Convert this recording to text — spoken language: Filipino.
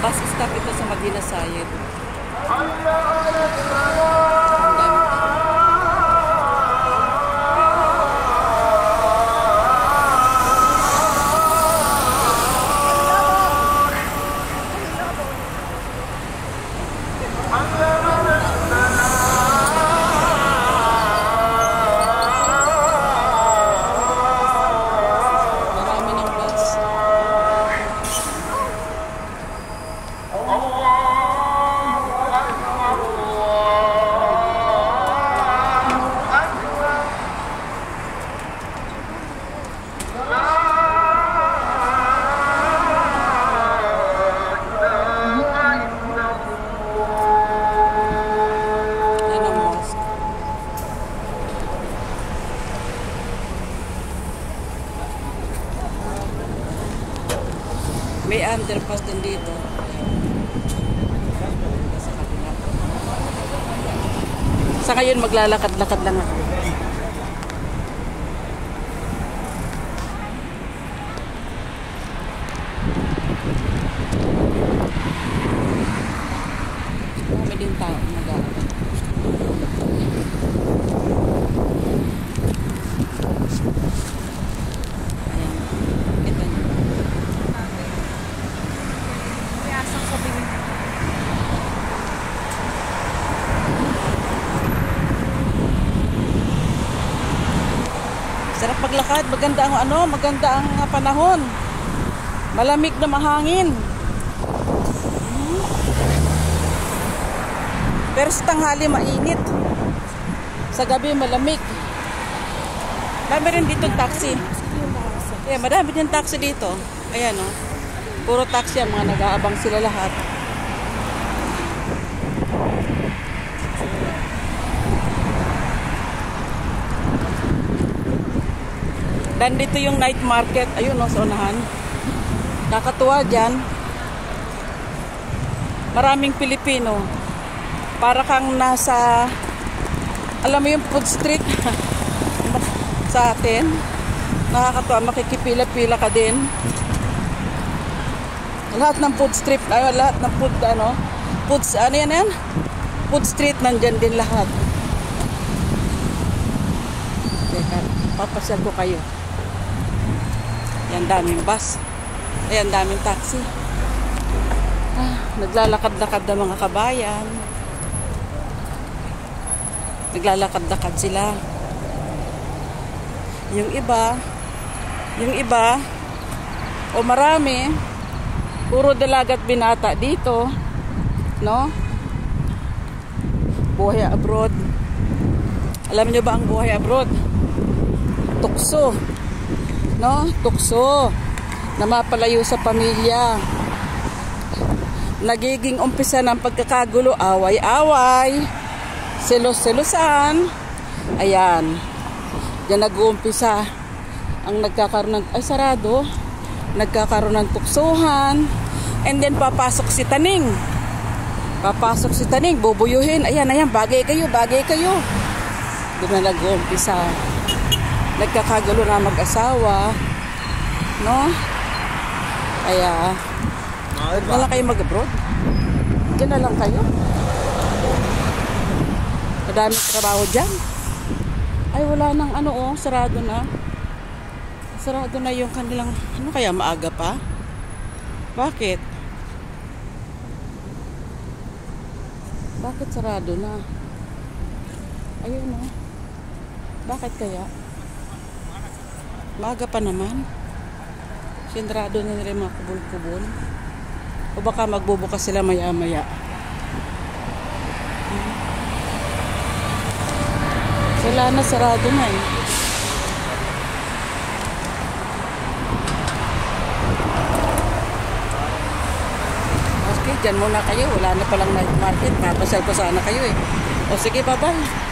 Bus stop ito sa Medina Sayed. May underpass din dito. Sa ngayon maglalakad-lakad lang ako. May din tao nag-aaral. Sarap maglakad, maganda ang panahon. Malamig na mahangin. Pero sa tanghali mainit. Sa gabi malamig. Marami rin dito taxi. Marami din taxi dito. Ayan oh. Puro taxi ang mga nag-aabang sila lahat. Dan dito yung night market. Ayun o, sa unahan. Nakatuwa dyan. Maraming Pilipino. Para kang nasa, alam mo yung food street sa atin. Nakakatuwa, makikipila-pila ka din. Lahat ng food street, lahat ng food, food street nandyan din lahat. Teka, papasyal ko kayo. Ayan, daming bus. Ayan, daming taxi. Naglalakad-lakad na mga kabayan. Naglalakad-lakad sila. Yung iba, o marami, puro dalagat binata dito. No? Buhay abroad. Alam niyo ba ang buhay abroad? Tukso. No? Tukso na mapalayo sa pamilya. Nagiging umpisa ng pagkakagulo, away-away, selos-selosan. Ayan. Diyan nag-uumpisa ang nagkakaroon ng, sarado. Nagkakaroon ng tuksuhan. And then papasok si Taning. Bubuyuhin. Ayan, bagay kayo. Doon na nag-uumpisa. Nagkakagulo na mag-asawa, no? Kaya, huwag na lang kayo mag-abroad. Diyan na lang kayo. Madaming trabaho dyan. Ay, wala nang sarado na. Sarado na yung kanilang, kaya maaga pa? Bakit? Bakit sarado na? Ayun, no? Bakit kaya? Maaga pa naman. Sindrado na nila mga kubol-kubol. O baka magbubukas sila maya-maya. Wala na, sarado na eh. Okay, dyan muna kayo. Wala na palang night market. Papasal ko sana kayo eh. O sige, bye-bye.